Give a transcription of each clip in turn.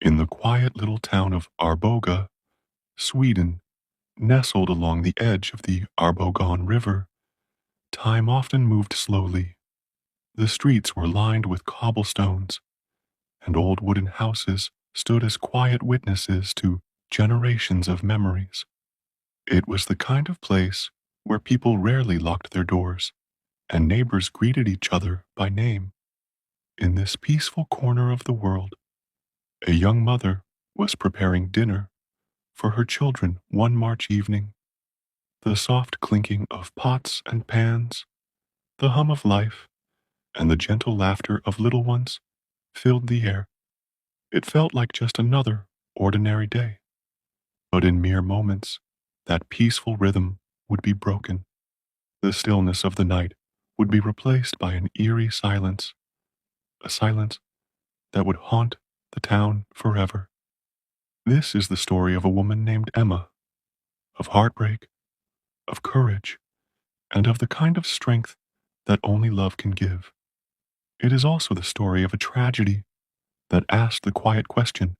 In the quiet little town of Arboga, Sweden, nestled along the edge of the Arbogan River, time often moved slowly. The streets were lined with cobblestones, and old wooden houses stood as quiet witnesses to generations of memories. It was the kind of place where people rarely locked their doors, and neighbors greeted each other by name. In this peaceful corner of the world, a young mother was preparing dinner for her children one March evening. The soft clinking of pots and pans, the hum of life, and the gentle laughter of little ones filled the air. It felt like just another ordinary day. But in mere moments, that peaceful rhythm would be broken. The stillness of the night would be replaced by an eerie silence, a silence that would haunt the town forever. This is the story of a woman named Emma, of heartbreak, of courage, and of the kind of strength that only love can give. It is also the story of a tragedy that asked the quiet question,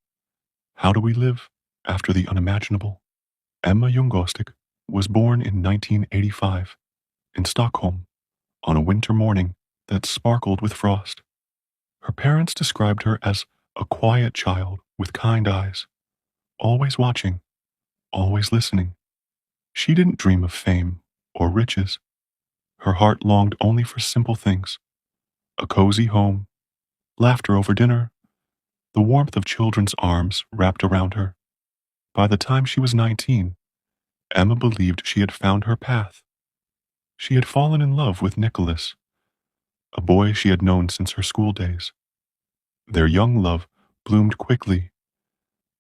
how do we live after the unimaginable? Emma Ljungostik was born in 1985 in Stockholm on a winter morning that sparkled with frost. Her parents described her as a quiet child with kind eyes, always watching, always listening. She didn't dream of fame or riches. Her heart longed only for simple things, a cozy home, laughter over dinner, the warmth of children's arms wrapped around her. By the time she was 19, Emma believed she had found her path. She had fallen in love with Nicholas, a boy she had known since her school days. Their young love bloomed quickly,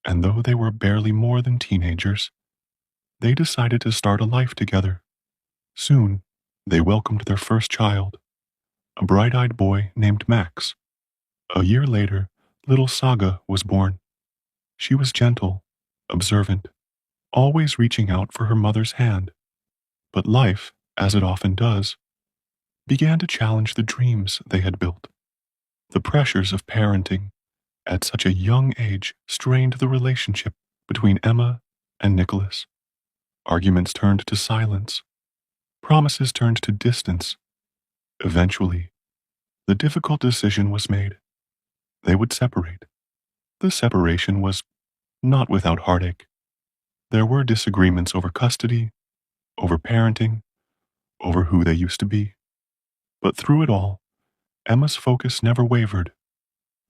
and though they were barely more than teenagers, they decided to start a life together. Soon, they welcomed their first child, a bright-eyed boy named Max. A year later, little Saga was born. She was gentle, observant, always reaching out for her mother's hand. But life, as it often does, began to challenge the dreams they had built. The pressures of parenting at such a young age strained the relationship between Emma and Nicholas. Arguments turned to silence. Promises turned to distance. Eventually, the difficult decision was made. They would separate. The separation was not without heartache. There were disagreements over custody, over parenting, over who they used to be. But through it all, Emma's focus never wavered.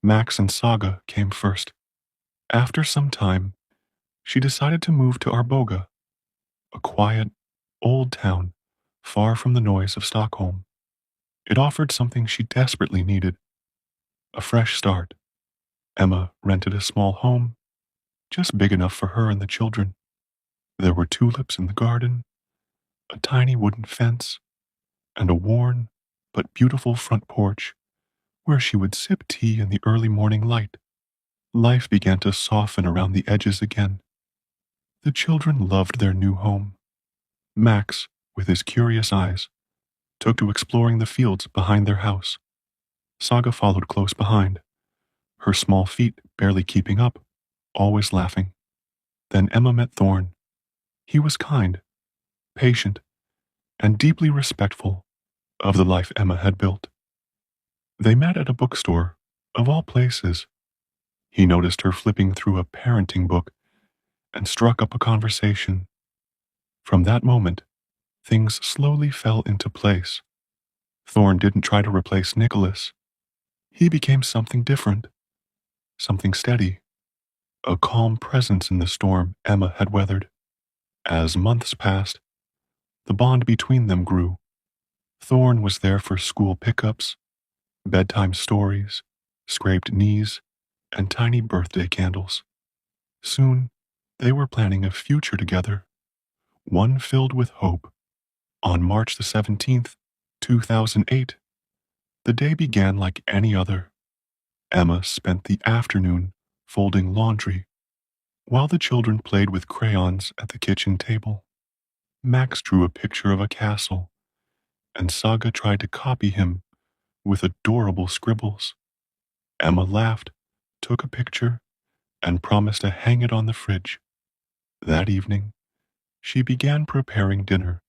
Max and Saga came first. After some time, she decided to move to Arboga, a quiet, old town far from the noise of Stockholm. It offered something she desperately needed, a fresh start. Emma rented a small home, just big enough for her and the children. There were tulips in the garden, a tiny wooden fence, and a worn but beautiful front porch where she would sip tea in the early morning light. Life began to soften around the edges again. The children loved their new home. Max, with his curious eyes, took to exploring the fields behind their house. Saga followed close behind, her small feet barely keeping up, always laughing. Then Emma met Thorn. He was kind, patient, and deeply respectful of the life Emma had built. They met at a bookstore, of all places. He noticed her flipping through a parenting book and struck up a conversation. From that moment, things slowly fell into place. Thorn didn't try to replace Nicholas. He became something different, something steady, a calm presence in the storm Emma had weathered. As months passed, the bond between them grew. Thorn was there for school pickups, bedtime stories, scraped knees, and tiny birthday candles. Soon, they were planning a future together, one filled with hope. On March the 17th, 2008, the day began like any other. Emma spent the afternoon folding laundry, while the children played with crayons at the kitchen table. Max drew a picture of a castle, and Saga tried to copy him with adorable scribbles. Emma laughed, took a picture, and promised to hang it on the fridge. That evening, she began preparing dinner,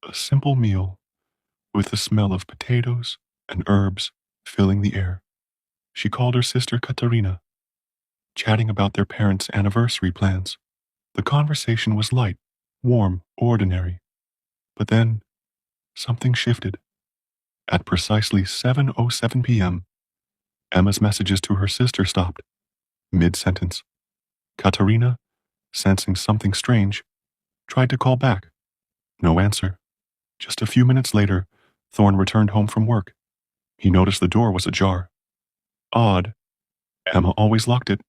a simple meal with the smell of potatoes and herbs filling the air. She called her sister Katerina, chatting about their parents' anniversary plans. The conversation was light, warm, ordinary. But then, something shifted. At precisely 7:07 p.m., Emma's messages to her sister stopped, mid-sentence. Katerina, sensing something strange, tried to call back. No answer. Just a few minutes later, Thorn returned home from work. He noticed the door was ajar. Odd. Emma always locked it.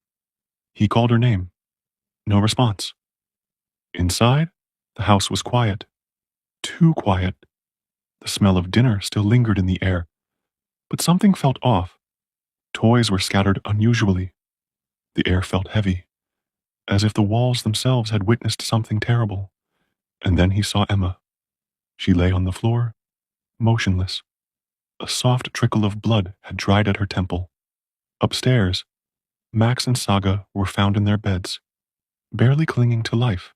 He called her name. No response. Inside, the house was quiet. Too quiet. The smell of dinner still lingered in the air, but something felt off. Toys were scattered unusually. The air felt heavy, as if the walls themselves had witnessed something terrible. And then he saw Emma. She lay on the floor, motionless. A soft trickle of blood had dried at her temple. Upstairs, Max and Saga were found in their beds, barely clinging to life.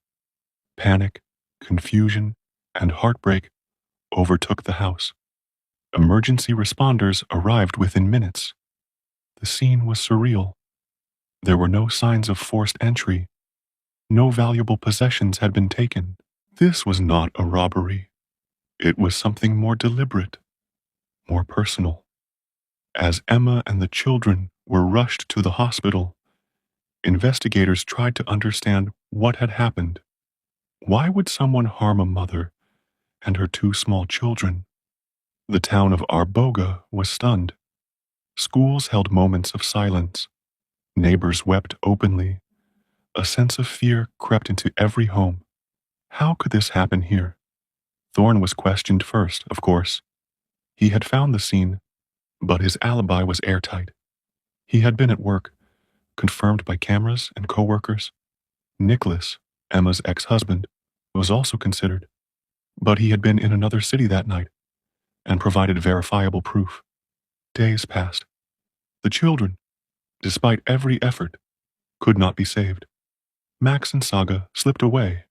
Panic, confusion, and heartbreak overtook the house. Emergency responders arrived within minutes. The scene was surreal. There were no signs of forced entry. No valuable possessions had been taken. This was not a robbery. It was something more deliberate, more personal. As Emma and the children were rushed to the hospital, investigators tried to understand what had happened. Why would someone harm a mother and her two small children? The town of Arboga was stunned. Schools held moments of silence. Neighbors wept openly. A sense of fear crept into every home. How could this happen here? Thorn was questioned first, of course. He had found the scene, but his alibi was airtight. He had been at work, confirmed by cameras and co-workers. Nicholas, Emma's ex-husband, was also considered, but he had been in another city that night and provided verifiable proof. Days passed. The children, despite every effort, could not be saved. Max and Saga slipped away,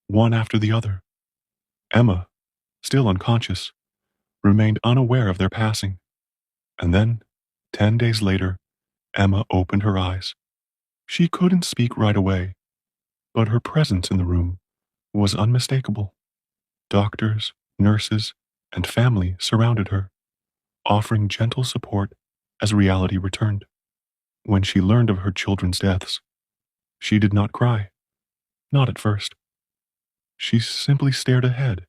one after the other. Emma, still unconscious, remained unaware of their passing. And then, 10 days later, Emma opened her eyes. She couldn't speak right away, but her presence in the room was unmistakable. Doctors, nurses, and family surrounded her, offering gentle support as reality returned. When she learned of her children's deaths, she did not cry. Not at first. She simply stared ahead,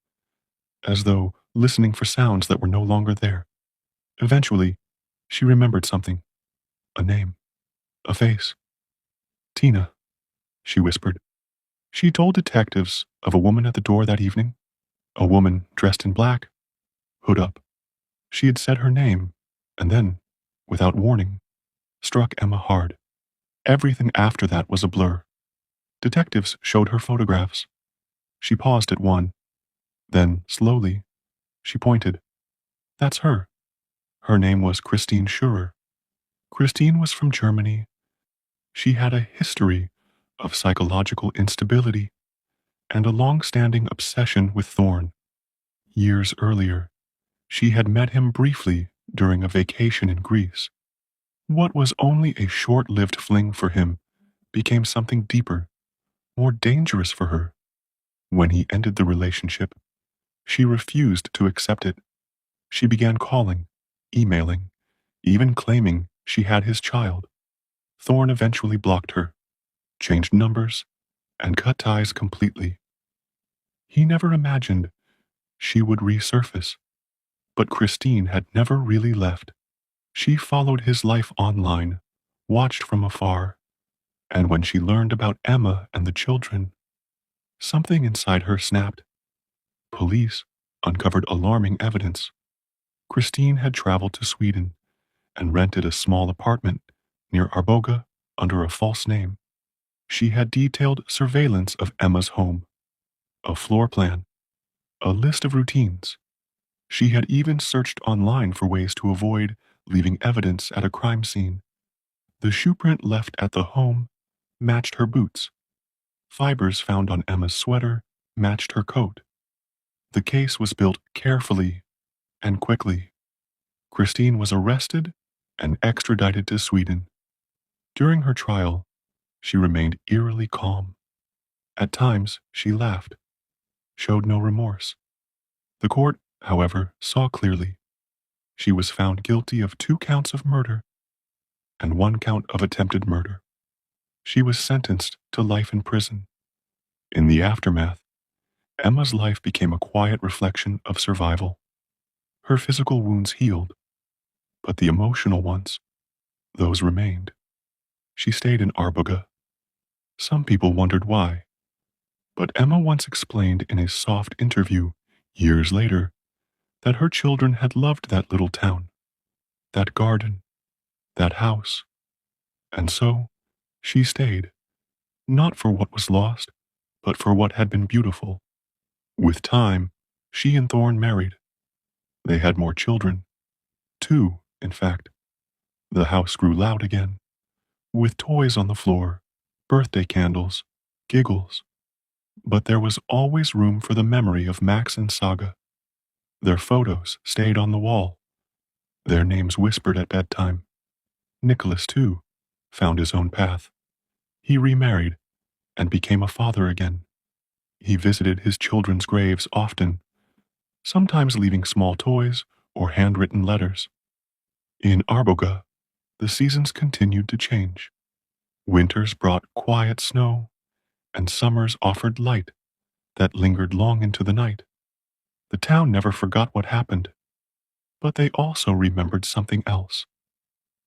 as though listening for sounds that were no longer there. Eventually, she remembered something. A name. A face. Tina, she whispered. She told detectives of a woman at the door that evening. A woman dressed in black, hood up. She had said her name, and then, without warning, struck Emma hard. Everything after that was a blur. Detectives showed her photographs. She paused at one. Then, slowly, she pointed. That's her. Her name was Christine Schurer. Christine was from Germany. She had a history of psychological instability and a long-standing obsession with Thorn. Years earlier, she had met him briefly during a vacation in Greece. What was only a short-lived fling for him became something deeper, more dangerous for her. When he ended the relationship, she refused to accept it. She began calling, emailing, even claiming she had his child. Thorn eventually blocked her, changed numbers, and cut ties completely. He never imagined she would resurface, but Christine had never really left. She followed his life online, watched from afar, and when she learned about Emma and the children, something inside her snapped. Police uncovered alarming evidence. Christine had traveled to Sweden and rented a small apartment near Arboga under a false name. She had detailed surveillance of Emma's home, a floor plan, a list of routines. She had even searched online for ways to avoid leaving evidence at a crime scene. The shoe print left at the home matched her boots. Fibers found on Emma's sweater matched her coat. The case was built carefully and quickly. Christine was arrested and extradited to Sweden. During her trial, she remained eerily calm. At times, she laughed, showed no remorse. The court, however, saw clearly. She was found guilty of 2 counts of murder and 1 count of attempted murder. She was sentenced to life in prison. In the aftermath, Emma's life became a quiet reflection of survival. Her physical wounds healed, but the emotional ones, those remained. She stayed in Arboga. Some people wondered why, but Emma once explained in a soft interview years later that her children had loved that little town, that garden, that house. And so, she stayed, not for what was lost, but for what had been beautiful. With time, she and Thorne married. They had more children. 2, in fact. The house grew loud again, with toys on the floor, birthday candles, giggles. But there was always room for the memory of Max and Saga. Their photos stayed on the wall, their names whispered at bedtime. Nicholas, too, found his own path. He remarried and became a father again. He visited his children's graves often, sometimes leaving small toys or handwritten letters. In Arboga, the seasons continued to change. Winters brought quiet snow, and summers offered light that lingered long into the night. The town never forgot what happened, but they also remembered something else: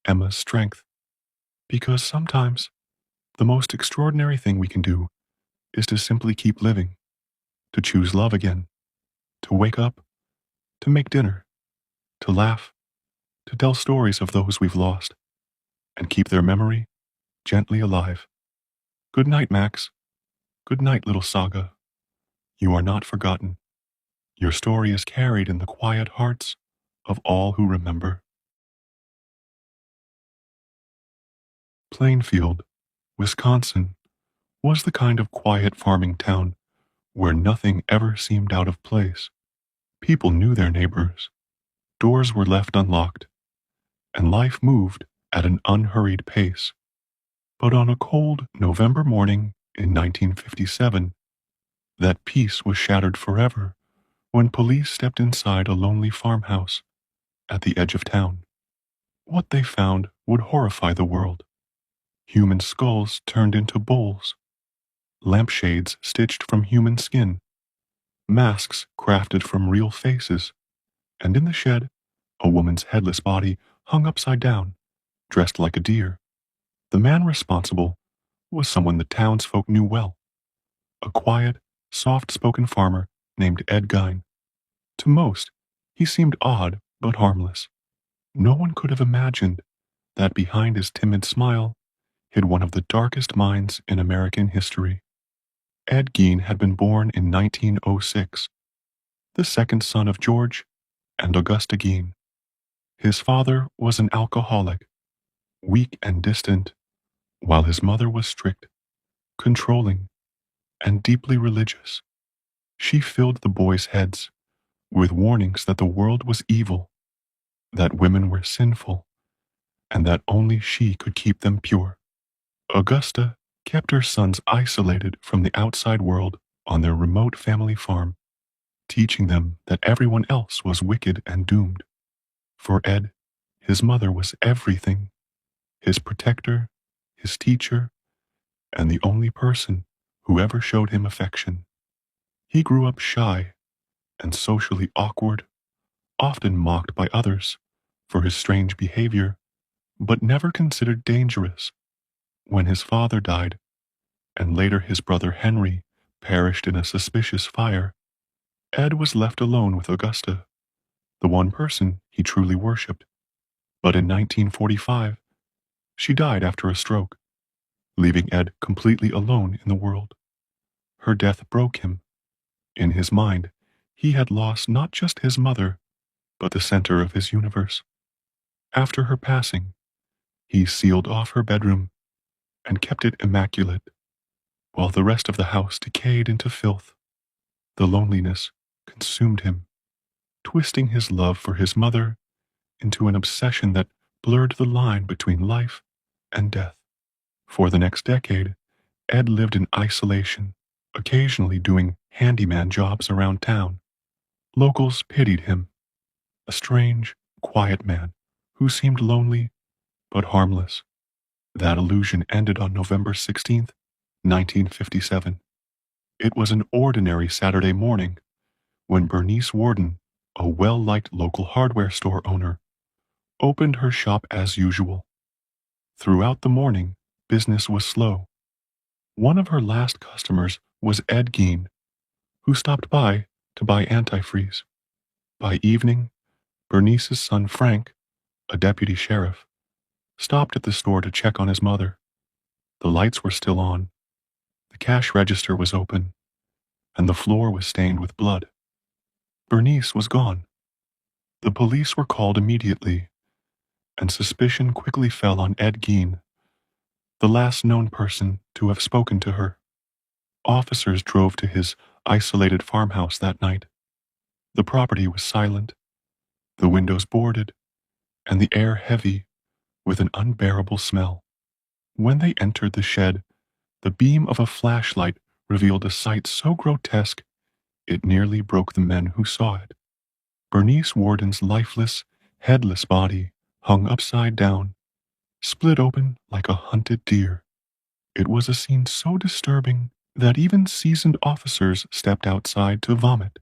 Emma's strength. Because sometimes, the most extraordinary thing we can do is to simply keep living, to choose love again, to wake up, to make dinner, to laugh, to tell stories of those we've lost, and keep their memory gently alive. Good night, Max. Good night, little Saga. You are not forgotten. Your story is carried in the quiet hearts of all who remember. Plainfield, Wisconsin, was the kind of quiet farming town where nothing ever seemed out of place. People knew their neighbors. Doors were left unlocked, and life moved at an unhurried pace. But on a cold November morning in 1957, that peace was shattered forever when police stepped inside a lonely farmhouse at the edge of town. What they found would horrify the world. Human skulls turned into bowls, lampshades stitched from human skin, masks crafted from real faces, and in the shed, a woman's headless body hung upside down, dressed like a deer. The man responsible was someone the townsfolk knew well, a quiet, soft-spoken farmer named Ed Gein. To most, he seemed odd but harmless. No one could have imagined that behind his timid smile hid one of the darkest minds in American history. Ed Gein had been born in 1906, the second son of George and Augusta Gein. His father was an alcoholic, weak and distant, while his mother was strict, controlling, and deeply religious. She filled the boys' heads with warnings that the world was evil, that women were sinful, and that only she could keep them pure. Augusta kept her sons isolated from the outside world on their remote family farm, teaching them that everyone else was wicked and doomed. For Ed, his mother was everything: his protector, his teacher, and the only person who ever showed him affection. He grew up shy and socially awkward, often mocked by others for his strange behavior, but never considered dangerous. When his father died, and later his brother Henry perished in a suspicious fire, Ed was left alone with Augusta, the one person he truly worshipped. But in 1945, she died after a stroke, leaving Ed completely alone in the world. Her death broke him. In his mind, he had lost not just his mother, but the center of his universe. After her passing, he sealed off her bedroom, and kept it immaculate, while the rest of the house decayed into filth. The loneliness consumed him, twisting his love for his mother into an obsession that blurred the line between life and death. For the next decade, Ed lived in isolation, occasionally doing handyman jobs around town. Locals pitied him, a strange, quiet man who seemed lonely but harmless. That illusion ended on November 16th, 1957. It was an ordinary Saturday morning when Bernice Warden, a well-liked local hardware store owner, opened her shop as usual. Throughout the morning, business was slow. One of her last customers was Ed Gein, who stopped by to buy antifreeze. By evening, Bernice's son Frank, a deputy sheriff, stopped at the store to check on his mother. The lights were still on, the cash register was open, and the floor was stained with blood. Bernice was gone. The police were called immediately, and suspicion quickly fell on Ed Gein, the last known person to have spoken to her. Officers drove to his isolated farmhouse that night. The property was silent, the windows boarded, and the air heavy with an unbearable smell. When they entered the shed, the beam of a flashlight revealed a sight so grotesque it nearly broke the men who saw it. Bernice Warden's lifeless, headless body hung upside down, split open like a hunted deer. It was a scene so disturbing that even seasoned officers stepped outside to vomit.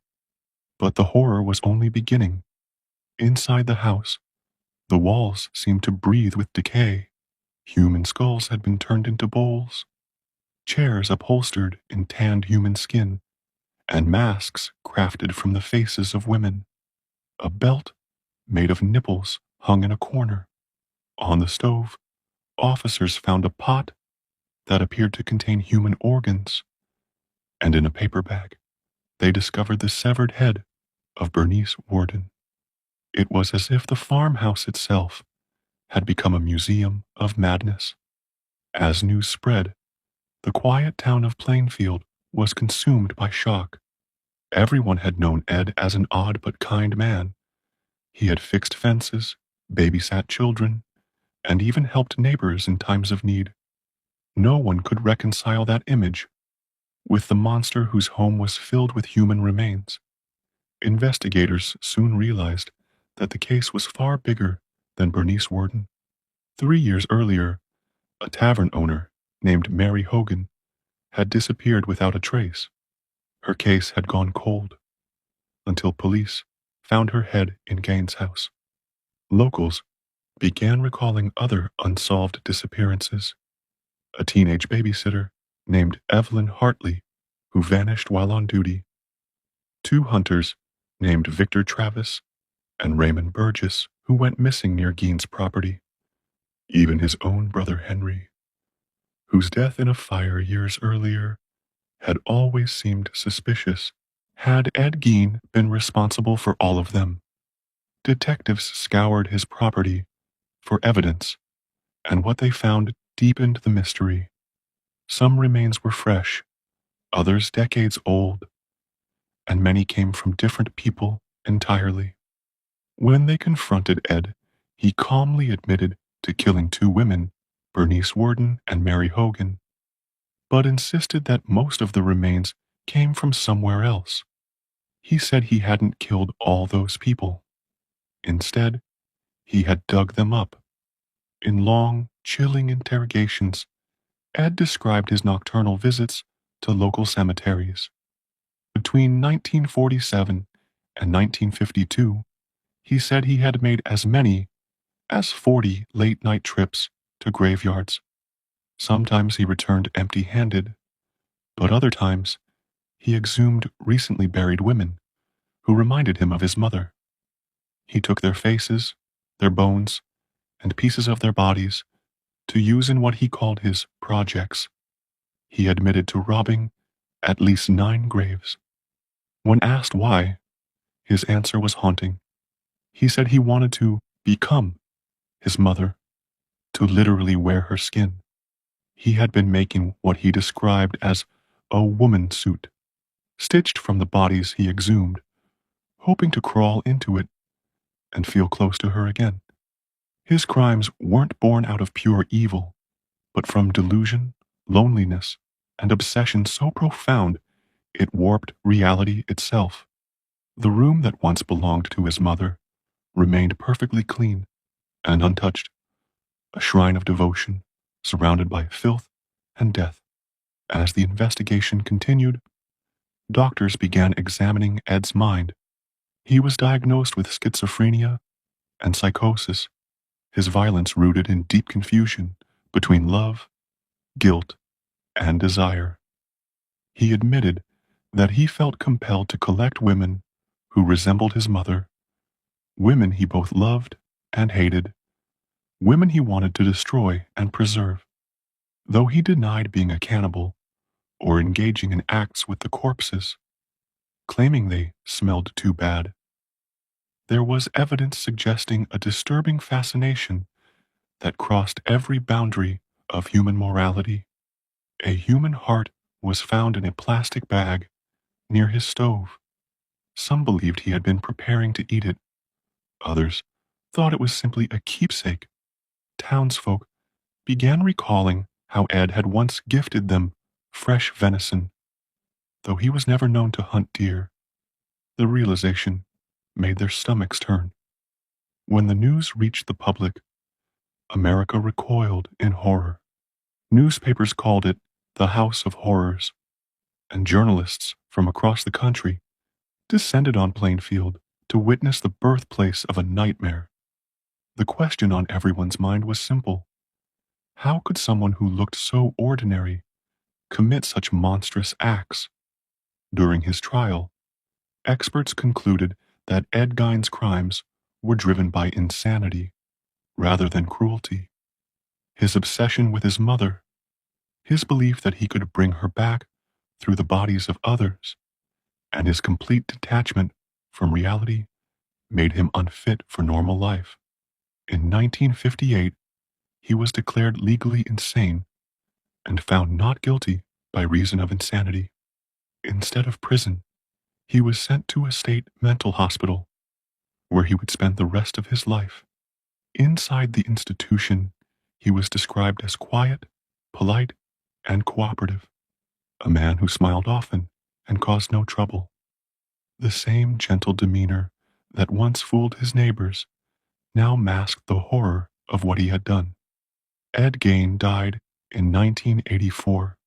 But the horror was only beginning. Inside the house, the walls seemed to breathe with decay. Human skulls had been turned into bowls, chairs upholstered in tanned human skin, and masks crafted from the faces of women. A belt made of nipples hung in a corner. On the stove, officers found a pot that appeared to contain human organs, and in a paper bag, they discovered the severed head of Bernice Warden. It was as if the farmhouse itself had become a museum of madness. As news spread, the quiet town of Plainfield was consumed by shock. Everyone had known Ed as an odd but kind man. He had fixed fences, babysat children, and even helped neighbors in times of need. No one could reconcile that image with the monster whose home was filled with human remains. Investigators soon realized that the case was far bigger than Bernice Warden. 3 years earlier, a tavern owner named Mary Hogan had disappeared without a trace. Her case had gone cold until police found her head in Gaines' house. Locals began recalling other unsolved disappearances. A teenage babysitter named Evelyn Hartley, who vanished while on duty. 2 hunters named Victor Travis and Raymond Burgess, who went missing near Gaines' property. Even his own brother Henry, whose death in a fire years earlier had always seemed suspicious. Had Ed Gein been responsible for all of them? Detectives scoured his property for evidence, and what they found deepened the mystery. Some remains were fresh, others decades old, and many came from different people entirely. When they confronted Ed, he calmly admitted to killing 2 women, Bernice Warden and Mary Hogan, but insisted that most of the remains came from somewhere else. He said he hadn't killed all those people. Instead, he had dug them up. In long, chilling interrogations, Ed described his nocturnal visits to local cemeteries. Between 1947 and 1952, he said he had made as many as 40 late-night trips to graveyards. Sometimes he returned empty-handed, but other times he exhumed recently buried women who reminded him of his mother. He took their faces, their bones, and pieces of their bodies to use in what he called his projects. He admitted to robbing at least 9 graves. When asked why, his answer was haunting. He said he wanted to become his mother, to literally wear her skin. He had been making what he described as a woman suit, stitched from the bodies he exhumed, hoping to crawl into it and feel close to her again. His crimes weren't born out of pure evil, but from delusion, loneliness, and obsession so profound it warped reality itself. The room that once belonged to his mother remained perfectly clean and untouched, a shrine of devotion surrounded by filth and death. As the investigation continued, doctors began examining Ed's mind. He was diagnosed with schizophrenia and psychosis, his violence rooted in deep confusion between love, guilt, and desire. He admitted that he felt compelled to collect women who resembled his mother, women he both loved and hated, women he wanted to destroy and preserve. Though he denied being a cannibal or engaging in acts with the corpses, claiming they smelled too bad, there was evidence suggesting a disturbing fascination that crossed every boundary of human morality. A human heart was found in a plastic bag near his stove. Some believed he had been preparing to eat it. Others thought it was simply a keepsake. Townsfolk began recalling how Ed had once gifted them fresh venison, though he was never known to hunt deer. The realization made their stomachs turn. When the news reached the public, America recoiled in horror. Newspapers called it the House of Horrors, and journalists from across the country descended on Plainfield to witness the birthplace of a nightmare. The question on everyone's mind was simple. How could someone who looked so ordinary commit such monstrous acts? During his trial, experts concluded that Ed Gein's crimes were driven by insanity rather than cruelty. His obsession with his mother, his belief that he could bring her back through the bodies of others, and his complete detachment from reality made him unfit for normal life. In 1958, he was declared legally insane and found not guilty by reason of insanity. Instead of prison, he was sent to a state mental hospital where he would spend the rest of his life. Inside the institution, he was described as quiet, polite, and cooperative, a man who smiled often and caused no trouble. The same gentle demeanor that once fooled his neighbors now masked the horror of what he had done. Ed Gein died in 1984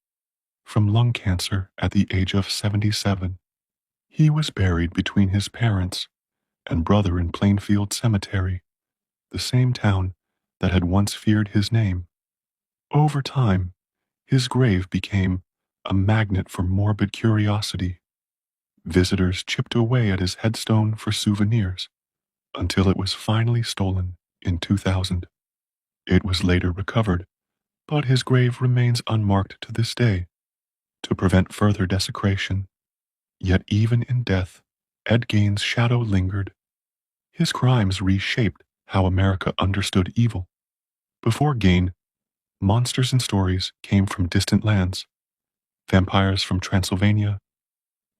from lung cancer at the age of 77. He was buried between his parents and brother in Plainfield Cemetery, the same town that had once feared his name. Over time, his grave became a magnet for morbid curiosity. Visitors chipped away at his headstone for souvenirs until it was finally stolen in 2000. It was later recovered, but his grave remains unmarked to this day to prevent further desecration. Yet even in death, Ed Gein's shadow lingered. His crimes reshaped how America understood evil. Before Gein, monsters and stories came from distant lands, vampires from Transylvania,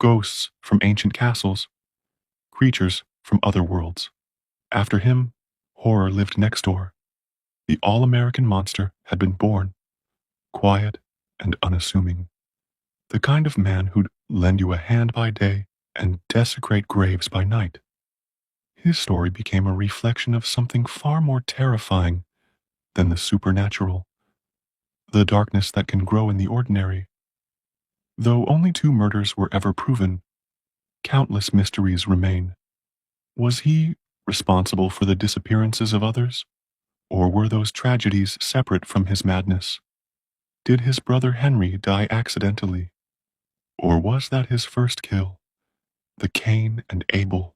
ghosts from ancient castles, creatures from other worlds. After him, horror lived next door. The all-American monster had been born, quiet and unassuming. The kind of man who'd lend you a hand by day and desecrate graves by night. His story became a reflection of something far more terrifying than the supernatural, the darkness that can grow in the ordinary. Though only 2 murders were ever proven, countless mysteries remain. Was he responsible for the disappearances of others? Or were those tragedies separate from his madness? Did his brother Henry die accidentally? Or was that his first kill, the Cain and Abel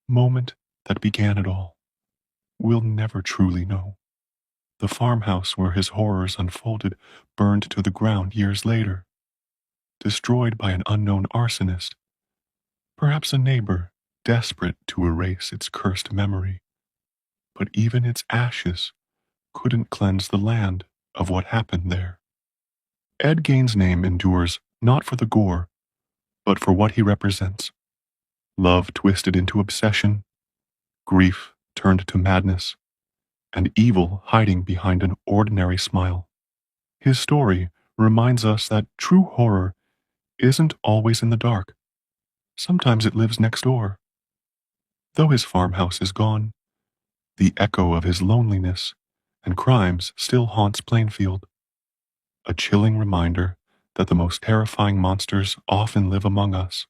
moment that began it all? We'll never truly know. The farmhouse where his horrors unfolded burned to the ground years later, destroyed by an unknown arsonist, perhaps a neighbor desperate to erase its cursed memory. But even its ashes couldn't cleanse the land of what happened there. Ed Gein's name endures not for the gore, but for what he represents. Love twisted into obsession, grief turned to madness, and evil hiding behind an ordinary smile. His story reminds us that true horror isn't always in the dark. Sometimes it lives next door. Though his farmhouse is gone, the echo of his loneliness and crimes still haunts Plainfield. A chilling reminder that the most terrifying monsters often live among us.